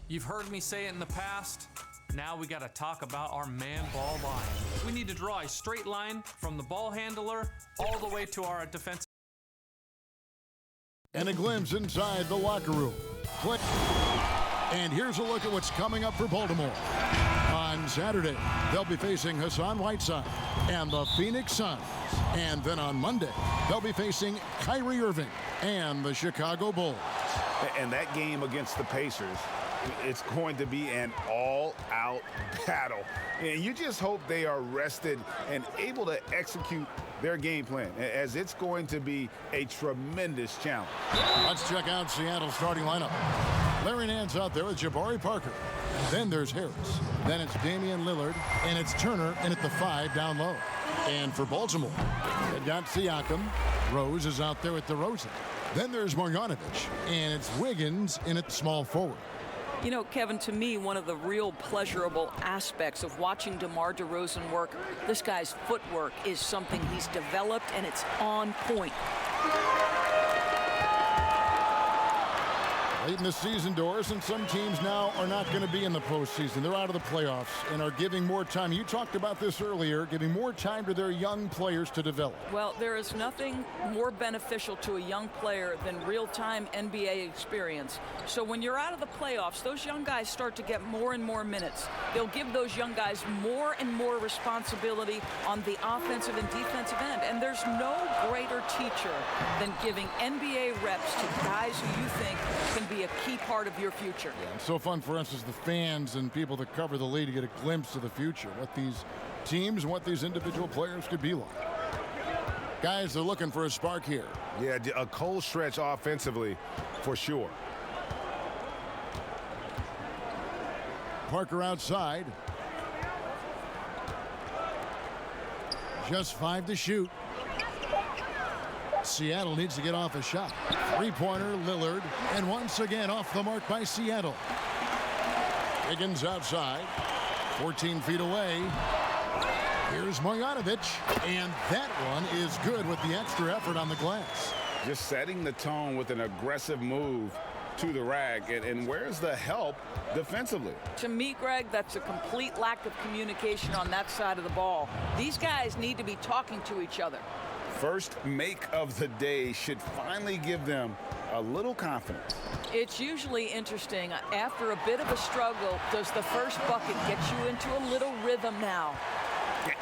You've heard me say it in the past. Now we got to talk about our man ball line. We need to draw a straight line from the ball handler all the way to our defensive. And a glimpse inside the locker room. And here's a look at what's coming up for Baltimore. On Saturday, they'll be facing Hassan Whiteside and the Phoenix Suns. And then on Monday, they'll be facing Kyrie Irving and the Chicago Bulls. And that game against the Pacers, it's going to be an all-out battle. And you just hope they are rested and able to execute their game plan, as it's going to be a tremendous challenge. Let's check out Seattle's starting lineup. Larry Nance out there with Jabari Parker. Then there's Harris. Then it's Damian Lillard. And it's Turner in at the 5 down low. And for Baltimore, they've got Siakam. Rose is out there with DeRozan. Then there's Marjanovic. And it's Wiggins in at small forward. You know, Kevin, to me, one of the real pleasurable aspects of watching DeMar DeRozan work, this guy's footwork is something he's developed, and it's on point. Late in the season, Doris, and some teams now are not going to be in the postseason. They're out of the playoffs and are giving more time. You talked about this earlier, giving more time to their young players to develop. Well, there is nothing more beneficial to a young player than real-time NBA experience. So when you're out of the playoffs, those young guys start to get more and more minutes. They'll give those young guys more and more responsibility on the offensive and defensive end. And there's no greater teacher than giving NBA reps to guys who you think can be a key part of your future. Yeah, it's so fun for us as the fans and people that cover the league to get a glimpse of the future, what these teams and what these individual players could be like. Guys, they're looking for a spark here. Yeah, a cold stretch offensively for sure. Parker outside. Just 5 to shoot. Seattle needs to get off a shot. Three-pointer, Lillard, and once again off the mark by Seattle. Higgins outside, 14 feet away. Here's Marjanovic, and that one is good with the extra effort on the glass. Just setting the tone with an aggressive move to the rack, and where's the help defensively? To me, Greg, that's a complete lack of communication on that side of the ball. These guys need to be talking to each other. First make of the day should finally give them a little confidence. It's usually interesting. After a bit of a struggle, does the first bucket get you into a little rhythm now?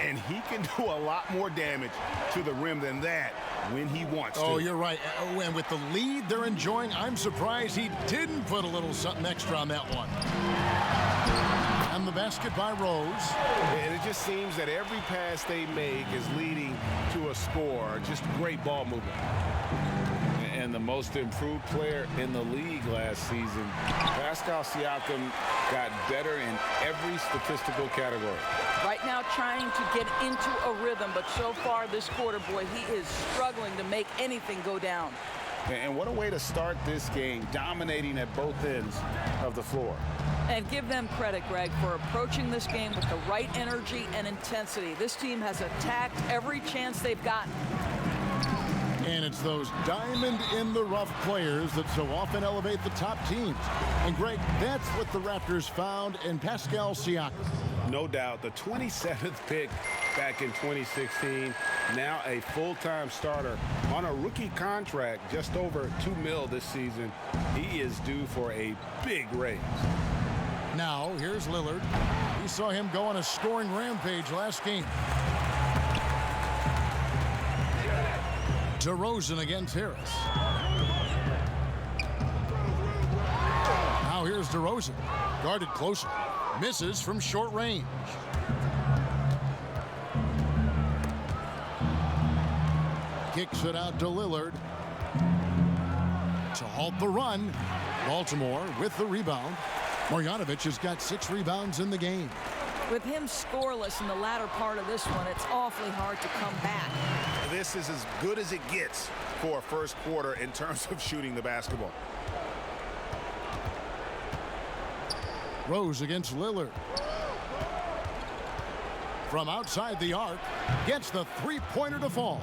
And he can do a lot more damage to the rim than that when he wants to. Oh, you're right. Oh, and with the lead they're enjoying, I'm surprised he didn't put a little something extra on that one. And the basket by Rose. And it just seems that every pass they make is leading to a score. Just great ball movement. And the most improved player in the league last season, Pascal Siakam, got better in every statistical category. Right now trying to get into a rhythm, but so far this quarter, boy, he is struggling to make anything go down. And what a way to start this game, dominating at both ends of the floor. And give them credit, Greg, for approaching this game with the right energy and intensity. This team has attacked every chance they've gotten. And it's those diamond-in-the-rough players that so often elevate the top teams. And, Greg, that's what the Raptors found in Pascal Siakam. No doubt, the 27th pick back in 2016, now a full-time starter on a rookie contract, just over $2 million this season. He is due for a big raise. Now, here's Lillard. We saw him go on a scoring rampage last game. DeRozan against Harris. Now here's DeRozan. Guarded closely. Misses from short range. Kicks it out to Lillard. To halt the run. Baltimore with the rebound. Marjanovic has got 6 rebounds in the game. With him scoreless in the latter part of this one, it's awfully hard to come back. This is as good as it gets for a first quarter in terms of shooting the basketball. Rose against Lillard. from outside the arc gets the three-pointer to fall.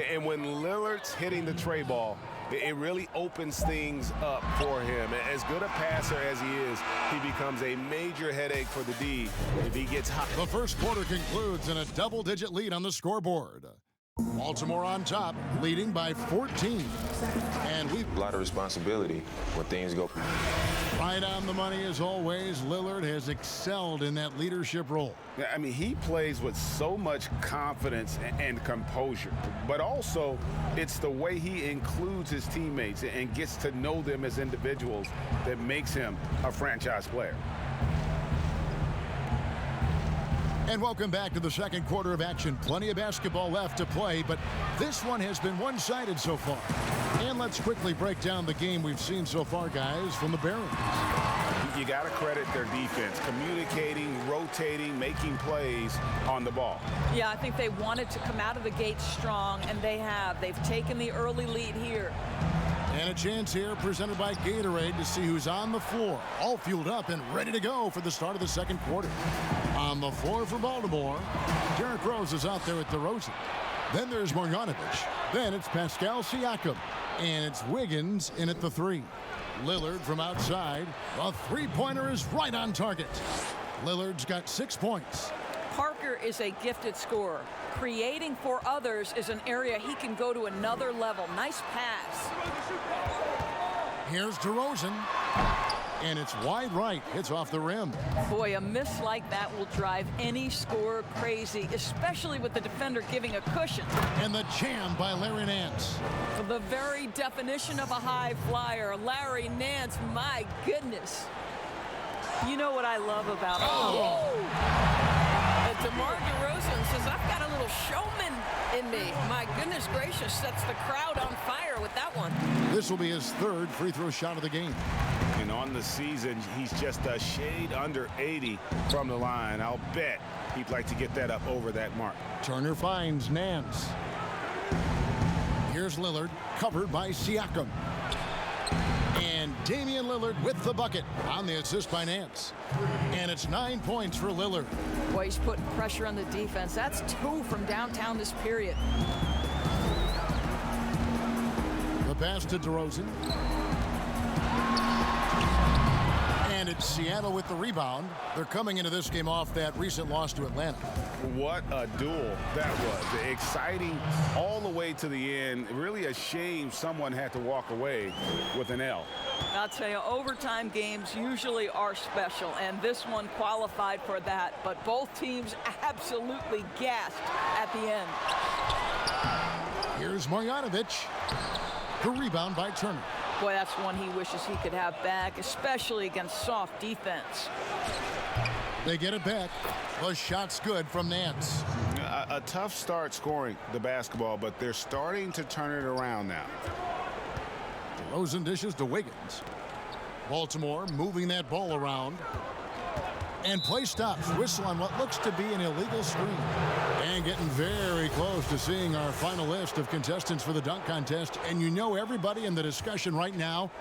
And when Lillard's hitting the tray ball, it really opens things up for him. As good a passer as he is, he becomes a major headache for the D if he gets hot. The first quarter concludes in a double-digit lead on the scoreboard. Baltimore on top, leading by 14. And A lot of responsibility when things go. right on the money as always. Lillard has excelled in that leadership role. I mean, he plays with so much confidence and composure, but also it's the way he includes his teammates and gets to know them as individuals that makes him a franchise player. And welcome back to the second quarter of action. Plenty of basketball left to play, but this one has been one-sided so far. And let's quickly break down the game we've seen so far, guys, from the Barons. You got to credit their defense, communicating, rotating, making plays on the ball. Yeah, I think they wanted to come out of the gate strong, and they have. They've taken the early lead here. And a chance here presented by Gatorade to see who's on the floor, all fueled up and ready to go for the start of the second quarter. On the floor for Baltimore, Derrick Rose is out there with DeRozan. Then there's Marjanovic. Then it's Pascal Siakam. And it's Wiggins in at the three. Lillard from outside. The three-pointer is right on target. Lillard's got 6 points. Parker is a gifted scorer. Creating for others is an area he can go to another level. Nice pass. Here's DeRozan. And it's wide right. Hits off the rim. Boy, a miss like that will drive any scorer crazy, especially with the defender giving a cushion. And the jam by Larry Nance. The very definition of a high flyer, Larry Nance, my goodness. You know what I love about him. DeMar DeRozan says, I've got a little showman in me. My goodness gracious, sets the crowd on fire with that one. This will be his third free throw shot of the game. And on the season, he's just a shade under 80 from the line. I'll bet he'd like to get that up over that mark. Turner finds Nance. Here's Lillard, covered by Siakam. And Damian Lillard with the bucket on the assist by Nance. And it's 9 points for Lillard. Boy, he's putting pressure on the defense. That's 2 from downtown this period. The pass to DeRozan. And it's Seattle with the rebound. They're coming into this game off that recent loss to Atlanta. What a duel that was. Exciting all the way to the end. Really a shame someone had to walk away with an L. I'll tell you, overtime games usually are special, and this one qualified for that. But both teams absolutely gassed at the end. Here's Marjanovic. The rebound by Turner. Boy, that's one he wishes he could have back, especially against soft defense. They get it back. The shot's good from Nance. A tough start scoring the basketball, but they're starting to turn it around now. DeRozan dishes to Wiggins. Baltimore moving that ball around. And play stops. Whistle on what looks to be an illegal screen. And getting very close to seeing our final list of contestants for the dunk contest. And you know everybody in the discussion right now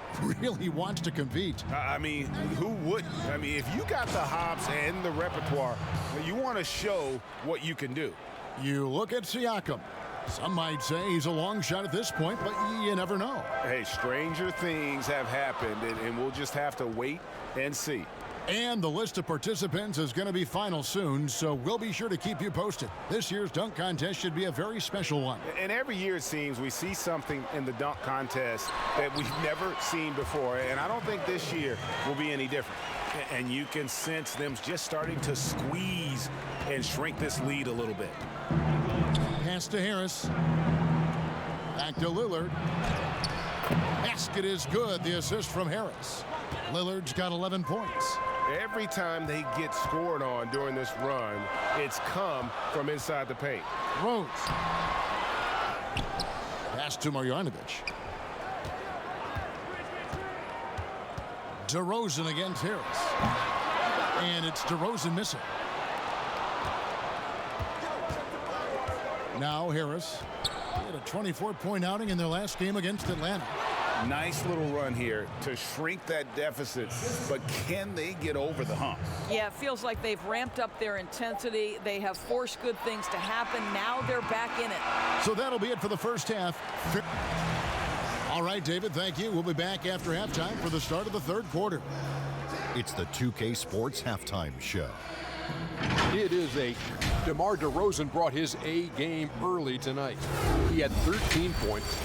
really wants to compete. I mean, who wouldn't? I mean, if you got the hops and the repertoire, you want to show what you can do. You look at Siakam. Some might say he's a long shot at this point, but you never know. Hey, stranger things have happened, and we'll just have to wait and see. And the list of participants is going to be final soon, so we'll be sure to keep you posted. This year's dunk contest should be a very special one. And every year it seems we see something in the dunk contest that we've never seen before, and I don't think this year will be any different. And you can sense them just starting to squeeze and shrink this lead a little bit. Pass to Harris. Back to Lillard. Basket is good. The assist from Harris. Lillard's got 11 points. Every time they get scored on during this run, it's come from inside the paint. Rose. Pass to Marjanovic. DeRozan against Harris. And it's DeRozan missing. Now Harris. He had a 24-point outing in their last game against Atlanta. Nice little run here to shrink that deficit, but can they get over the hump? Yeah, it feels like they've ramped up their intensity. They have forced good things to happen. Now they're back in it. So that'll be it for the first half. All right, David, thank you. We'll be back after halftime for the start of the third quarter. It's the 2K Sports Halftime Show. It is DeMar DeRozan brought his A game early tonight. He had 13 points.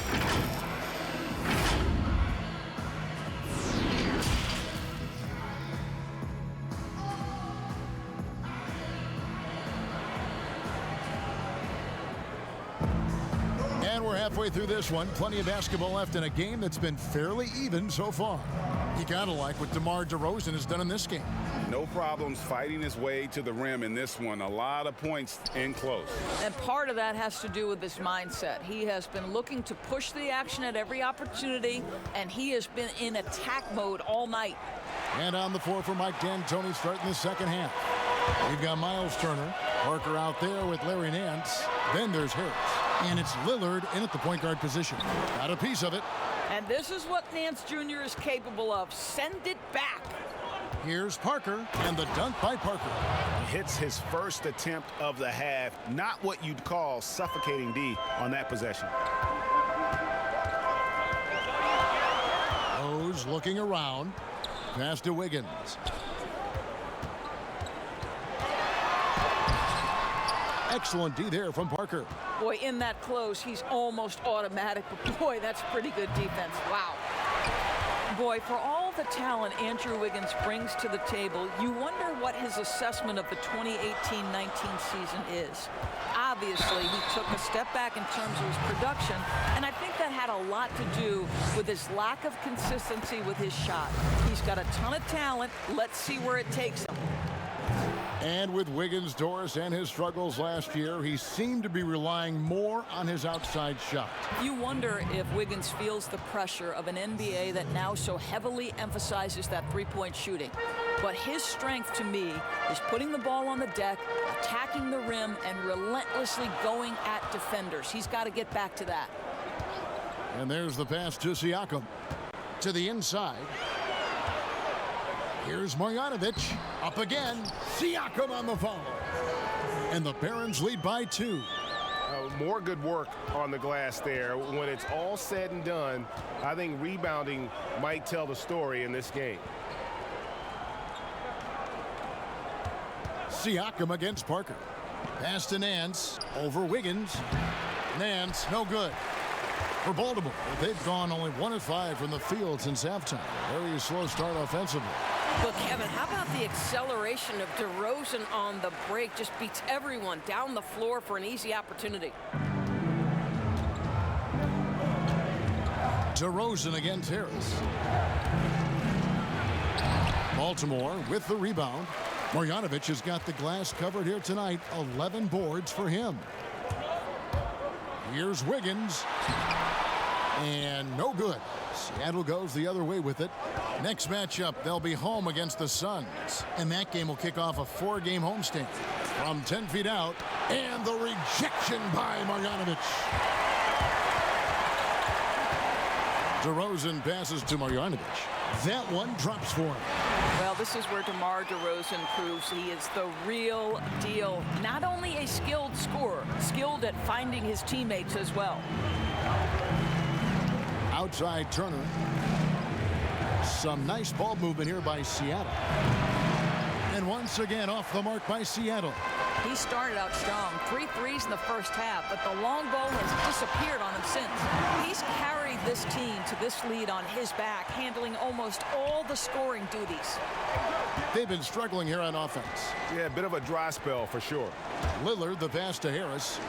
And we're halfway through this one. Plenty of basketball left in a game that's been fairly even so far. You gotta like what DeMar DeRozan has done in this game. No problems fighting his way to the rim in this one. A lot of points in close. And part of that has to do with his mindset. He has been looking to push the action at every opportunity, and he has been in attack mode all night. And on the floor for Mike D'Antoni starting the second half. We've got Miles Turner, Parker out there with Larry Nance. Then there's Harris. And it's Lillard in at the point guard position. Got a piece of it. And this is what Nance Jr. is capable of. Send it back. Here's Parker, and the dunk by Parker. Hits his first attempt of the half. Not what you'd call suffocating D on that possession. Rose looking around. Pass to Wiggins. Excellent D there from Parker. Boy, in that close, he's almost automatic. But boy, that's pretty good defense. Wow. Boy, for all the talent Andrew Wiggins brings to the table, you wonder what his assessment of the 2018-19 season is. Obviously, he took a step back in terms of his production, and I think that had a lot to do with his lack of consistency with his shot. He's got a ton of talent. Let's see where it takes him. And with Wiggins, Doris, and his struggles last year, he seemed to be relying more on his outside shot. You wonder if Wiggins feels the pressure of an NBA that now so heavily emphasizes that three-point shooting. But his strength, to me, is putting the ball on the deck, attacking the rim, and relentlessly going at defenders. He's got to get back to that. And there's the pass to Siakam. To the inside. Here's Marjanovic. Up again. Siakam on the follow. And the Barons lead by 2. More good work on the glass there. When it's all said and done, I think rebounding might tell the story in this game. Siakam against Parker. Pass to Nance. Over Wiggins. Nance, no good. For Baltimore, they've gone only 1 of 5 from the field since halftime. Very slow start offensively. But Kevin, how about the acceleration of DeRozan on the break? Just beats everyone down the floor for an easy opportunity. DeRozan against Harris. Baltimore with the rebound. Marjanovic has got the glass covered here tonight. 11 boards for him. Here's Wiggins. And no good. Seattle goes the other way with it. Next matchup, they'll be home against the Suns. And that game will kick off a 4-game homestand. From 10 feet out, and the rejection by Marjanovic. DeRozan passes to Marjanovic. That one drops for him. Well, this is where DeMar DeRozan proves he is the real deal. Not only a skilled scorer, skilled at finding his teammates as well. Outside Turner. Some nice ball movement here by Seattle. And once again off the mark by Seattle. He started out strong. 3 threes in the first half, but the long ball has disappeared on him since. He's carried this team to this lead on his back, handling almost all the scoring duties. They've been struggling here on offense. Yeah, a bit of a dry spell for sure. Lillard, the pass to Harris.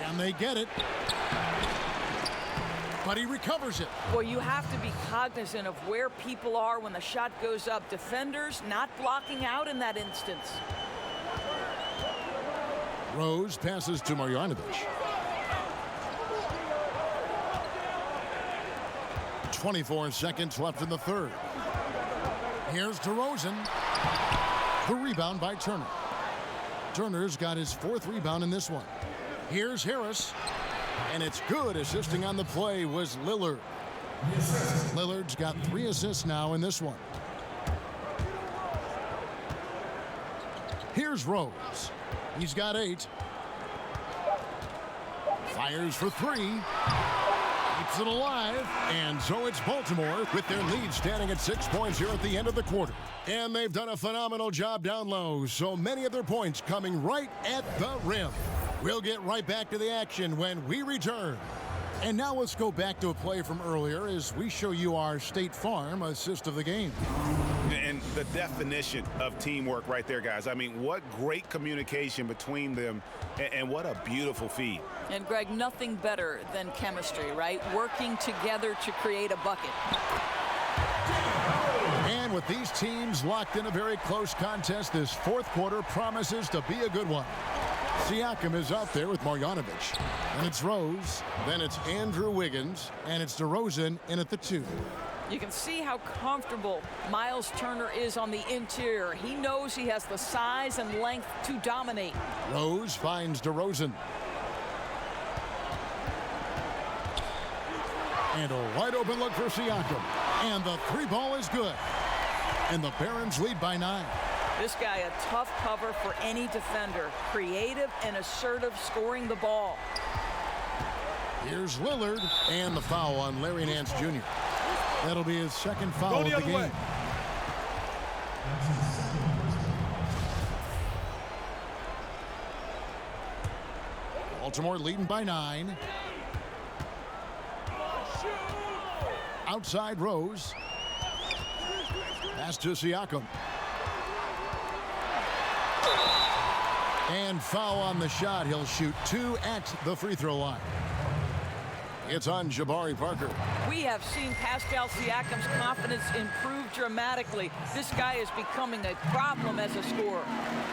Can they get it? But he recovers it. Well, you have to be cognizant of where people are when the shot goes up. Defenders not blocking out in that instance. Rose passes to Marjanovic. 24 seconds left in the third. Here's DeRozan. The rebound by Turner. Turner's got his 4th rebound in this one. Here's Harris. And it's good. Assisting on the play was Lillard. Lillard's got 3 assists now in this one. Here's Rose. He's got 8. Fires for 3. Keeps it alive. And so it's Baltimore with their lead standing at 6 points here at the end of the quarter. And they've done a phenomenal job down low. So many of their points coming right at the rim. We'll get right back to the action when we return. And now let's go back to a play from earlier as we show you our State Farm assist of the game. And the definition of teamwork right there, guys. I mean, what great communication between them, and what a beautiful feed. And, Greg, nothing better than chemistry, right? Working together to create a bucket. And with these teams locked in a very close contest, this fourth quarter promises to be a good one. Siakam is out there with Marjanovic. And it's Rose. Then it's Andrew Wiggins. And it's DeRozan in at the 2. You can see how comfortable Miles Turner is on the interior. He knows he has the size and length to dominate. Rose finds DeRozan. And a wide open look for Siakam. And the 3 ball is good. And the Barons lead by 9. This guy a tough cover for any defender. Creative and assertive scoring the ball. Here's Lillard. And the foul on Larry Nance Jr. That'll be his second foul of the game. Way. Baltimore leading by 9. Outside Rose. Pass to Siakam. And foul on the shot. He'll shoot 2 at the free throw line. It's on Jabari Parker. We have seen Pascal Siakam's confidence improve dramatically. This guy is becoming a problem as a scorer.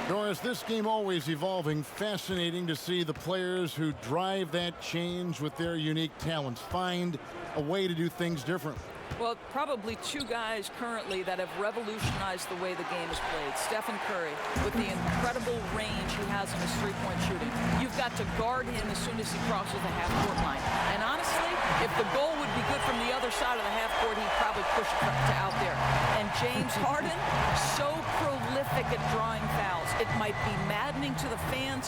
Doris, this game always evolving. Fascinating to see the players who drive that change with their unique talents find a way to do things different. Well, probably 2 guys currently that have revolutionized the way the game is played. Stephen Curry, with the incredible range he has in his three-point shooting. You've got to guard him as soon as he crosses the half-court line. And honestly, if the goal would be good from the other side of the half-court, he'd probably push it to out there. And James Harden, so prolific at drawing fouls. It might be maddening to the fans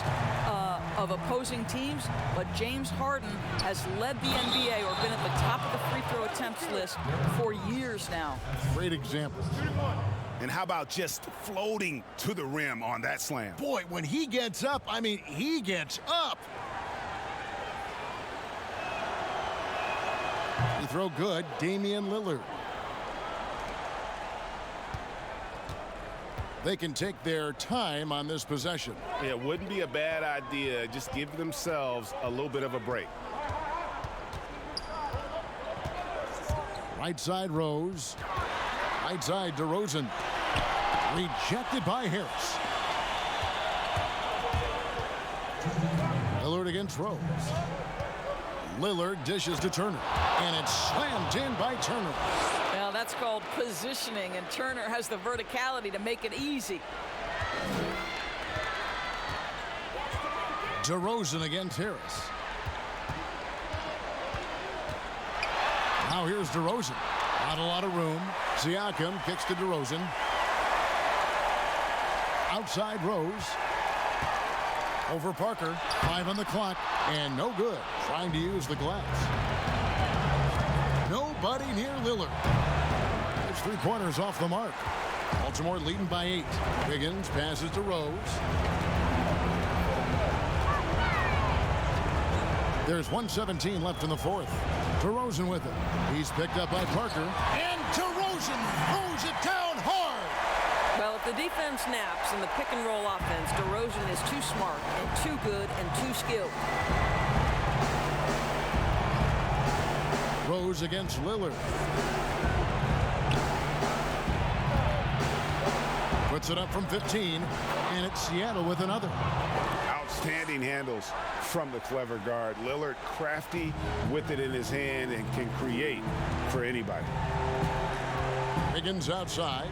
of opposing teams, but James Harden has led the NBA or been at the top of the free throw attempts list for years now. Great example. And how about just floating to the rim on that slam? Boy, when he gets up, I mean, he gets up. You throw good, Damian Lillard. They can take their time on this possession. Yeah, it wouldn't be a bad idea. Just give themselves a little bit of a break. Right side Rose. Right side DeRozan. Rejected by Harris. Lillard against Rose. Lillard dishes to Turner. And it's slammed in by Turner. Now that's called positioning, and Turner has the verticality to make it easy. DeRozan against Harris. Now here's DeRozan. Not a lot of room. Siakam kicks to DeRozan. Outside Rose. Over Parker. 5 on the clock. And no good. Trying to use the glass. Nobody near Lillard. His 3-pointers off the mark. Baltimore leading by 8. Wiggins passes to Rose. There's 1:17 left in the fourth. DeRozan with it. He's picked up by Parker. And DeRozan throws it down hard. Well, if the defense naps in the pick-and-roll offense, DeRozan is too smart and too good and too skilled. Rose against Lillard. Puts it up from 15, and it's Seattle with another. Outstanding handles from the clever guard. Lillard crafty with it in his hand and can create for anybody. Wiggins outside.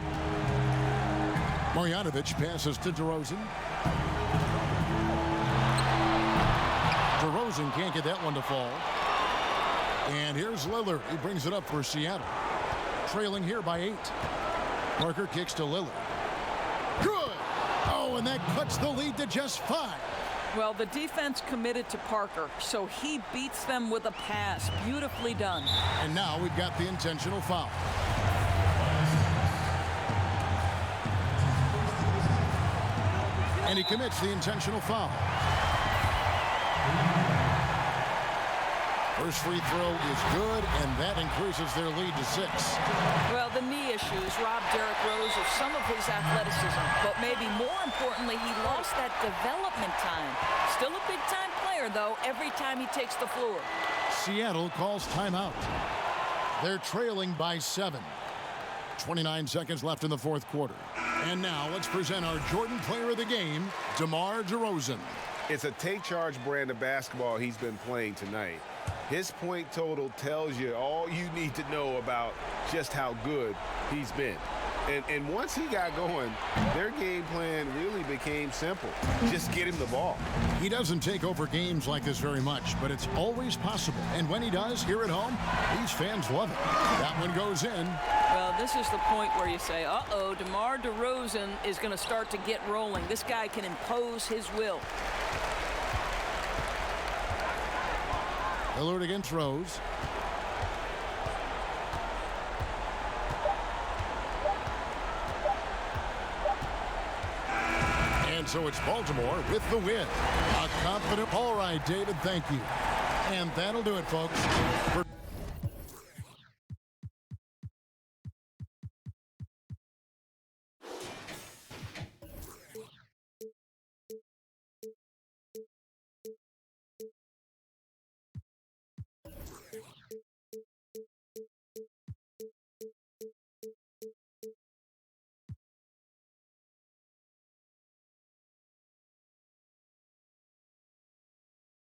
Marjanovic passes to DeRozan. DeRozan DeRozan can't get that one to fall. And here's Lillard. He brings it up for Seattle. Trailing here by 8. Parker kicks to Lillard. Good! Oh, and that cuts the lead to just 5. Well, the defense committed to Parker, so he beats them with a pass. Beautifully done. And now we've got the intentional foul. And he commits the intentional foul. First free throw is good, and that increases their lead to 6. Well, the knee issues robbed Derrick Rose of some of his athleticism, but maybe more importantly, he lost that development time. Still a big-time player, though, every time he takes the floor. Seattle calls timeout. They're trailing by 7. 29 seconds left in the fourth quarter. And now let's present our Jordan Player of the Game, DeMar DeRozan. It's a take-charge brand of basketball he's been playing tonight. His point total tells you all you need to know about just how good he's been. And once he got going, their game plan really became simple. Just get him the ball. He doesn't take over games like this very much, but it's always possible. And when he does, here at home, these fans love it. That one goes in. Well, this is the point where you say, uh-oh, DeMar DeRozan is going to start to get rolling. This guy can impose his will. Lillard against Rose. And so it's Baltimore with the win. A confident. All right, David, thank you. And that'll do it, folks.